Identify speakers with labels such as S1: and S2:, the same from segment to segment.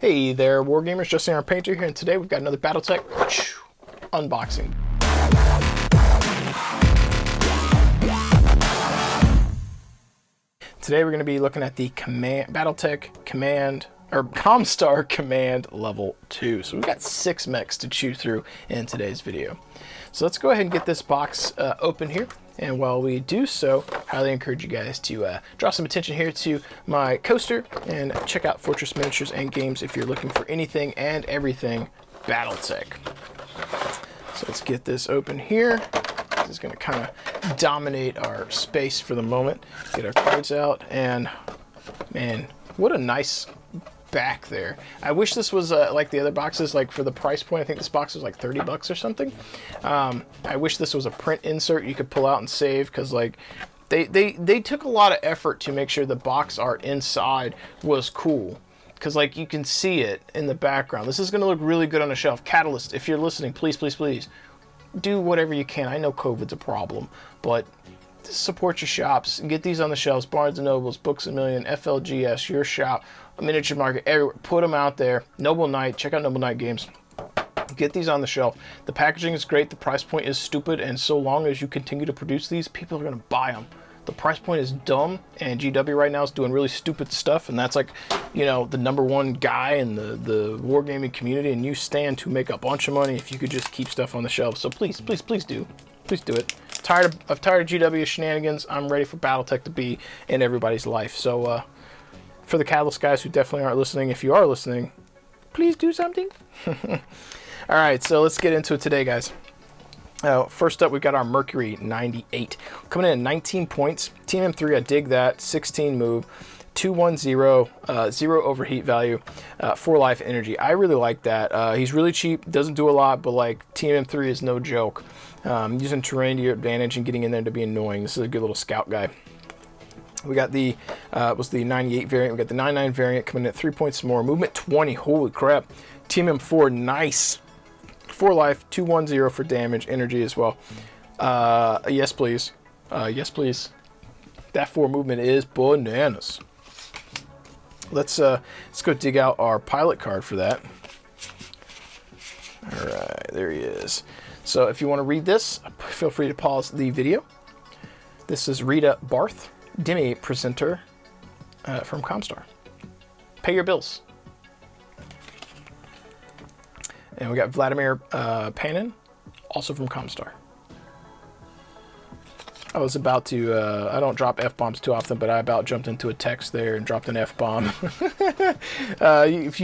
S1: Hey there, Wargamers, Justin our Painter here, and today we've got another Battletech unboxing. Today we're going to be looking at the Battletech ComStar Command Level II. So we've got 6 mechs to chew through in today's video. So let's go ahead and get this box open here. And while we do so, I highly encourage you guys to draw some attention here to my coaster and check out Fortress Miniatures and Games if you're looking for anything and everything Battletech. So let's get this open here. This is going to kind of dominate our space for the moment. Get our cards out, and man, what a nice back there. I wish this was like the other boxes, like for the price point. I think this box was like 30 bucks or something. I wish this was a print insert you could pull out and save, because like they took a lot of effort to make sure the box art inside was cool, because like you can see it in the background. This is going to look really good on a shelf. Catalyst, if you're listening, please do whatever you can. I know COVID's a problem, but support your shops and get these on the shelves. Barnes & Nobles, Books A Million, FLGS, your shop, a miniature market, everywhere. Put them out there. Noble Knight, check out Noble Knight Games. Get these on the shelf. The packaging is great. The price point is stupid, and so long as you continue to produce these, people are going to buy them. The price point is dumb, and GW right now is doing really stupid stuff, and that's like, you know, the #1 guy in the wargaming community, and you stand to make a bunch of money if you could just keep stuff on the shelf. So please do. Please do it. I'm tired of GW shenanigans. I'm ready for Battletech to be in everybody's life. So for the Catalyst guys who definitely aren't listening, if you are listening, please do something. All right, so let's get into it today, guys. First up, we've got our Mercury 98. Coming in at 19 points. Team M3, I dig that. 16 move. 210, 0 overheat value, 4 life energy. I really like that. He's really cheap, doesn't do a lot, but like Team M3 is no joke. Using terrain to your advantage and getting in there to be annoying. This is a good little scout guy. We got the was the 98 variant. We got the 99 variant coming in at 3 points more. Movement 20. Holy crap. Team M4, nice. 4 life, 210 for damage, energy as well. Yes, please. Yes, please. That 4 movement is bananas. Let's go dig out our pilot card for that. All right, there he is. So if you want to read this, feel free to pause the video. This is Rita Barth, Demi presenter from ComStar. Pay your bills. And we got Vladimir Panin, also from ComStar. I was about to, I don't drop F-bombs too often, but I about jumped into a text there and dropped an F-bomb. If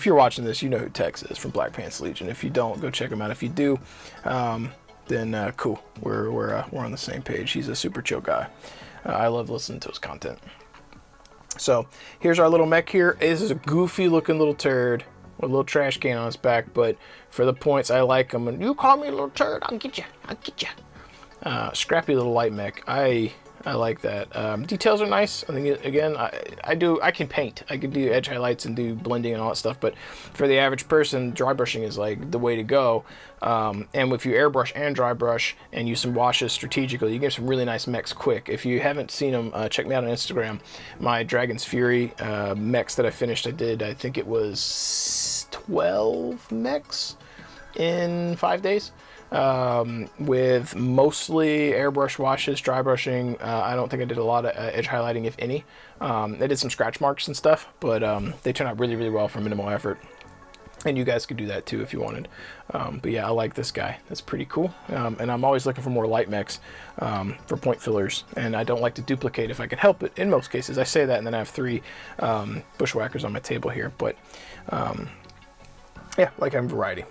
S1: you're watching this, you know who Tex is from Black Pants Legion. If you don't, go check him out. If you do, then cool. We're on the same page. He's a super chill guy. I love listening to his content. So here's our little mech here. This is a goofy looking little turd with a little trash can on his back, but for the points, I like him. And you call me a little turd, I'll get you. Scrappy little light mech. I like that. Details are nice. I think again, I can paint. I can do edge highlights and do blending and all that stuff. But for the average person, dry brushing is like the way to go. And if you airbrush and dry brush and use some washes strategically, you get some really nice mechs quick. If you haven't seen them, check me out on Instagram. My Dragon's Fury mechs that I finished, I think it was 12 mechs in 5 days. With mostly airbrush washes, dry brushing. I don't think I did a lot of edge highlighting, if any. I did some scratch marks and stuff, but they turned out really well for minimal effort. And you guys could do that too if you wanted. But yeah, I like this guy. That's pretty cool. And I'm always looking for more light mechs for point fillers. And I don't like to duplicate if I can help it. In most cases, I say that, and then I have 3 bushwhackers on my table here. But yeah, like I'm variety.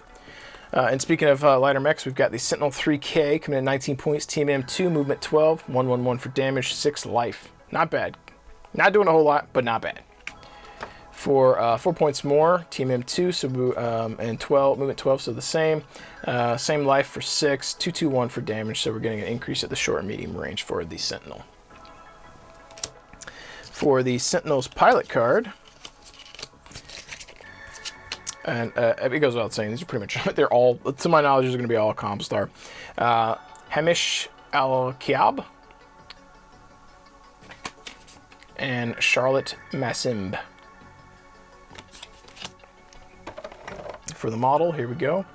S1: And speaking of lighter mechs, we've got the Sentinel 3K coming in at 19 points. Team M2, movement 12, 111 for damage, 6 life. Not bad. Not doing a whole lot, but not bad. For 4 points more, Team M2, so and 12, movement 12, so the same. Same life for 6, 221 for damage, so we're getting an increase at the short and medium range for the Sentinel. For the Sentinel's pilot card, and it goes without saying, these are pretty much, they're all, to my knowledge, these are going to be all ComStar. Hamish Al-Kiab and Charlotte Massimb. for the model. Here we go.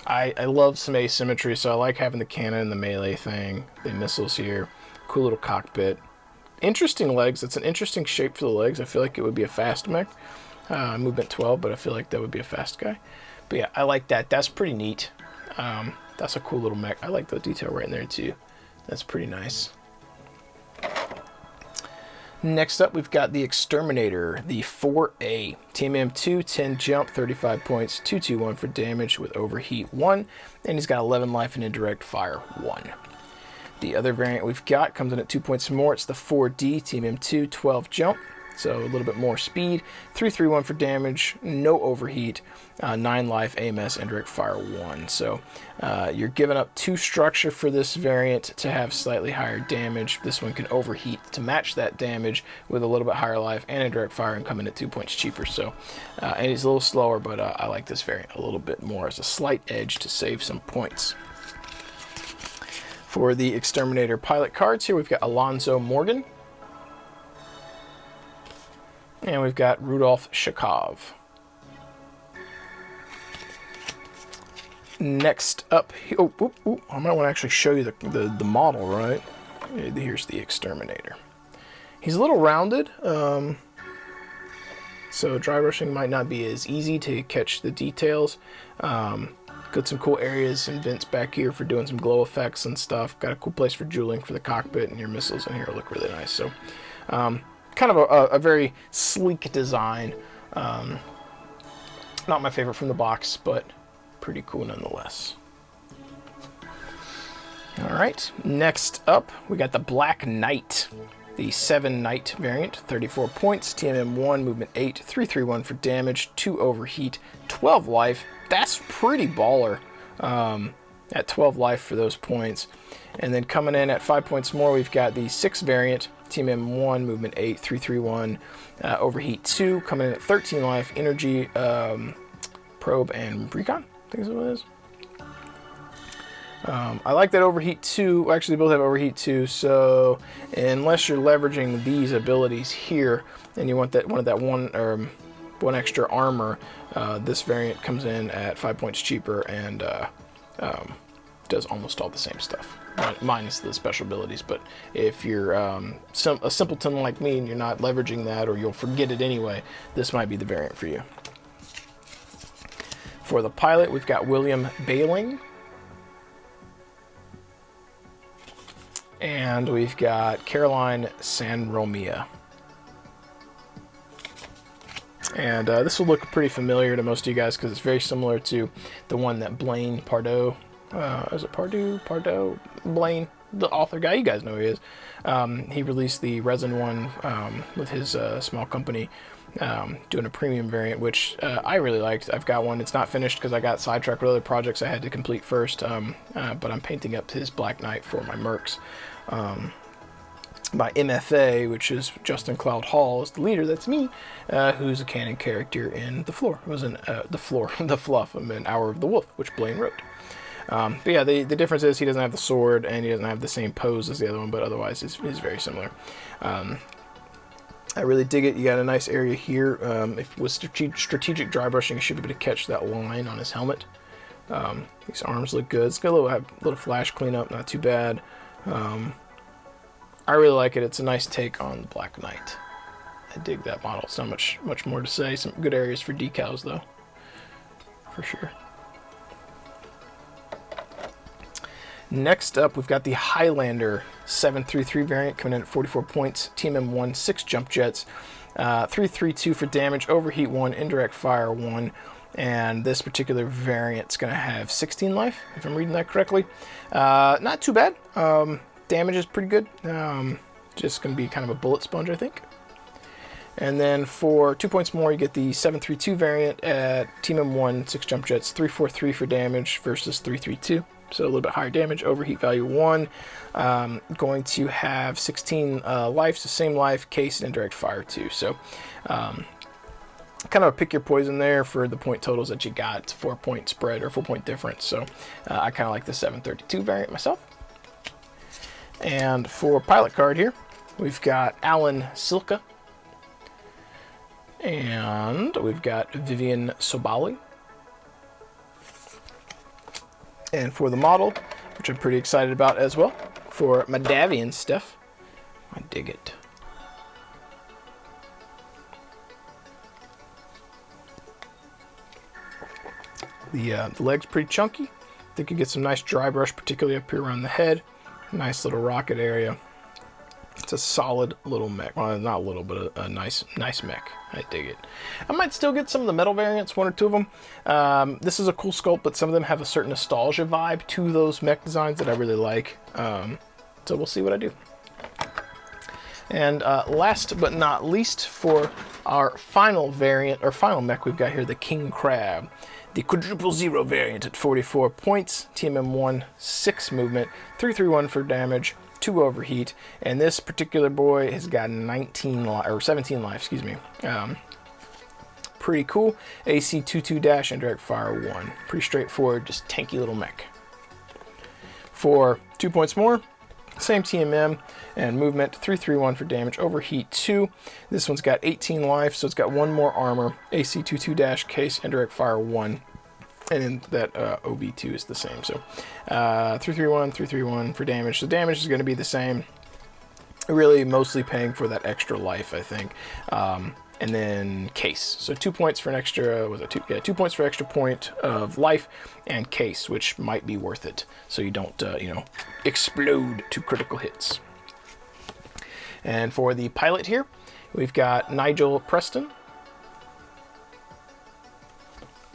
S1: I love some asymmetry, so I like having the cannon and the melee thing. The missiles here. Cool little cockpit. Interesting legs. It's an interesting shape for the legs. I feel like it would be a fast mech. Movement 12, but I feel like that would be a fast guy. But yeah, I like that. That's pretty neat. That's a cool little mech. I like the detail right in there too. That's pretty nice. Next up, we've got the Exterminator, the 4A. TMM2, 10 jump, 35 points, 221 for damage with overheat 1, and he's got 11 life and indirect fire 1. The other variant we've got comes in at 2 points more. It's the 4D, TMM2, 12 jump, so a little bit more speed, 331 for damage, no overheat, 9 life, AMS, indirect fire 1. So you're giving up 2 structure for this variant to have slightly higher damage. This one can overheat to match that damage with a little bit higher life and indirect fire and come in at 2 points cheaper. So, and he's a little slower, but I like this variant a little bit more as a slight edge to save some points. For the Exterminator pilot cards here, we've got Alonzo Morgan. And we've got Rudolph Shakov. Next up, I might want to actually show you the model, right? Here's the Exterminator. He's a little rounded, so dry brushing might not be as easy to catch the details. Got some cool areas and vents back here for doing some glow effects and stuff. Got a cool place for jeweling for the cockpit, and your missiles in here look really nice. So, kind of a very sleek design. Not my favorite from the box, but pretty cool nonetheless. All right, next up, we got the Black Knight, the 7 Knight variant, 34 points, TMM 1, movement 8, 331 for damage, 2 overheat, 12 life. That's pretty baller at 12 life for those points. And then coming in at 5 points more, we've got the 6 variant, TMM 1, movement 8, 331, overheat 2, coming in at 13 life, energy, probe, and recon, I think is what it is. I like that overheat 2. Actually, both have overheat 2, so unless you're leveraging these abilities here and you want that one extra armor, this variant comes in at 5 points cheaper and does almost all the same stuff, minus the special abilities. But if you're a simpleton like me and you're not leveraging that, or you'll forget it anyway, this might be the variant for you. For the pilot, we've got William Bailing. And we've got Caroline Sanromia. And this will look pretty familiar to most of you guys because it's very similar to the one that Blaine Pardoe, is it Pardoe? Blaine, the author guy, you guys know who he is. He released the resin one with his small company, doing a premium variant, which I really liked. I've got one. It's not finished because I got sidetracked with other projects I had to complete first, but I'm painting up his Black Knight for my Mechs. By MFA, which is Justin Cloud Hall, is the leader. That's me, who's a canon character in The Floor. It was in The Fluff, an Hour of the Wolf, which Blaine wrote. But yeah, the difference is he doesn't have the sword and he doesn't have the same pose as the other one, but otherwise it's very similar. I really dig it. You got a nice area here. If with strategic dry brushing, you should be able to catch that line on his helmet. These arms look good. It's got a little flash cleanup, not too bad. I really like it. It's a nice take on the Black Knight. I dig that model. It's not much more to say. Some good areas for decals, though, for sure. Next up, we've got the Highlander 733 variant coming in at 44 points. TMM 1, 6 jump jets, 332 for damage, overheat 1, indirect fire 1. And this particular variant's going to have 16 life, if I'm reading that correctly. Not too bad. Damage is pretty good. Just going to be kind of a bullet sponge, I think. And then for 2 points more, you get the 732 variant at TMM 1, 6 jump jets, 343 for damage versus 332. So a little bit higher damage, overheat value 1. Going to have 16 life, so same life, case, and indirect fire 2. So kind of pick your poison there for the point totals that you got. It's a 4-point spread or 4-point difference. So I kind of like the 732 variant myself. And for pilot card here, we've got Alan Silka. And we've got Vivian Sobali. And for the model, which I'm pretty excited about as well, for my Davian stuff, I dig it. The leg's pretty chunky. I think you get some nice dry brush, particularly up here around the head. Nice little rocket area. It's a solid little mech. Well, not a little, but a nice mech. I dig it. I might still get some of the metal variants, one or two of them. This is a cool sculpt, but some of them have a certain nostalgia vibe to those mech designs that I really like. So we'll see what I do. And last but not least, for our final variant, or final mech we've got here, the King Crab. The quadruple zero variant at 44 points, TMM1, 6 movement, 331 for damage, 2 overheat, and this particular boy has got 17 life, excuse me. Pretty cool. AC 22 dash and direct fire 1. Pretty straightforward, just tanky little mech. For 2 points more, same TMM and movement, 331 for damage, overheat 2. This one's got 18 life, so it's got 1 more armor, AC 22 dash, case, and direct fire 1. And then that OV2 is the same. So 331 for damage. So damage is going to be the same. Really mostly paying for that extra life, I think. And then case. So 2 points for an extra, was it 2? Yeah, 2 points for extra point of life and case, which might be worth it. So you don't, you know, explode to critical hits. And for the pilot here, we've got Nigel Preston.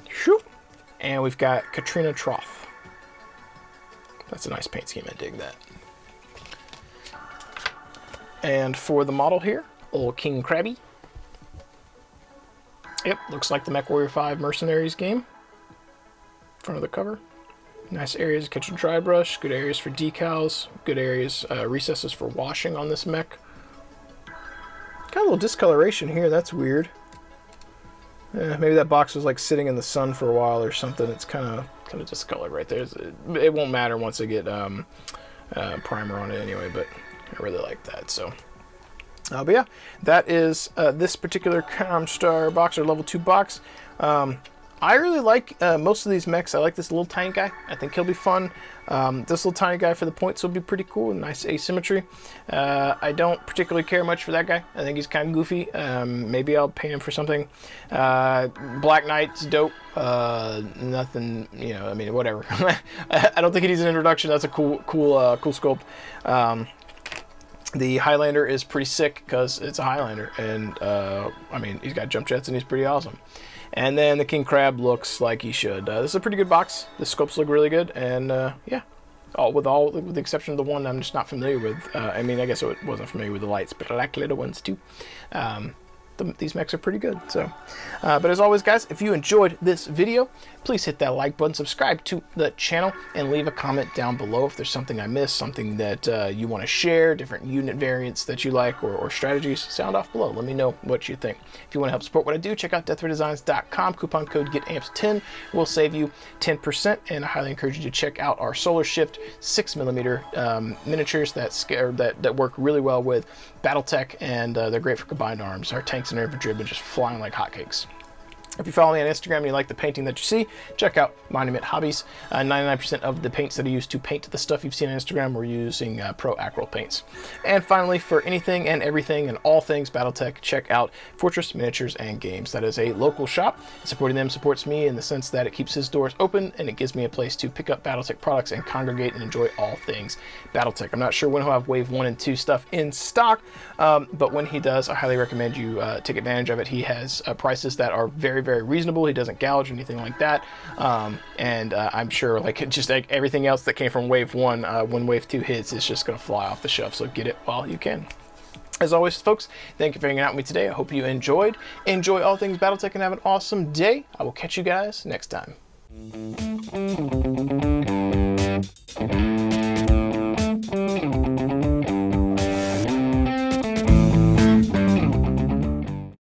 S1: Shoo. And we've got Katrina Troth. That's a nice paint scheme, I dig that. And for the model here, old King Krabby. Yep, looks like the MechWarrior 5 Mercenaries game. Front of the cover. Nice areas to catch a dry brush, good areas for decals, good areas, recesses for washing on this mech. Got a little discoloration here, that's weird. Maybe that box was like sitting in the sun for a while or something. It's kind of discolored right there. It won't matter once I get primer on it anyway, but I really like that. So, but yeah, that is this particular ComStar box, or level 2 box. I really like most of these mechs. I like this little tiny guy. I think he'll be fun. This little tiny guy for the points will be pretty cool. Nice asymmetry. I don't particularly care much for that guy. I think he's kind of goofy. Maybe I'll paint him for something. Black Knight's dope. Nothing, you know, I mean, whatever. I don't think he needs an introduction. That's a cool sculpt. The Highlander is pretty sick because it's a Highlander. And, I mean, he's got jump jets and he's pretty awesome. And then the King Crab looks like he should. This is a pretty good box. The scopes look really good, and yeah, with the exception of the one I'm just not familiar with. I mean, I guess I wasn't familiar with the lights, but I like little ones too. These mechs are pretty good. So, but as always, guys, if you enjoyed this video, please hit that like button, subscribe to the channel, and leave a comment down below if there's something I missed, something that you want to share, different unit variants that you like, or strategies. Sound off below. Let me know what you think. If you want to help support what I do, check out deathraydesigns.com. Coupon code GETAMPS10 will save you 10%, and I highly encourage you to check out our Solar Shift 6mm miniatures that work really well with Battletech, and they're great for combined arms. Our tanks and infantry have been just flying like hotcakes. If you follow me on Instagram and you like the painting that you see, check out Monument Hobbies. 99% of the paints that I use to paint the stuff you've seen on Instagram, we're using Pro Acryl paints. And finally, for anything and everything and all things Battletech, check out Fortress Miniatures and Games. That is a local shop. Supporting them supports me in the sense that it keeps his doors open and it gives me a place to pick up Battletech products and congregate and enjoy all things Battletech. I'm not sure when he'll have Wave 1 and 2 stuff in stock, but when he does, I highly recommend you take advantage of it. He has prices that are very, very reasonable. He doesn't gouge or anything like that. And I'm sure, like, just like everything else that came from Wave 1, when Wave 2 hits, it's just going to fly off the shelf. So get it while you can. As always, folks, thank you for hanging out with me today. I hope you enjoyed. Enjoy all things Battletech and have an awesome day. I will catch you guys next time.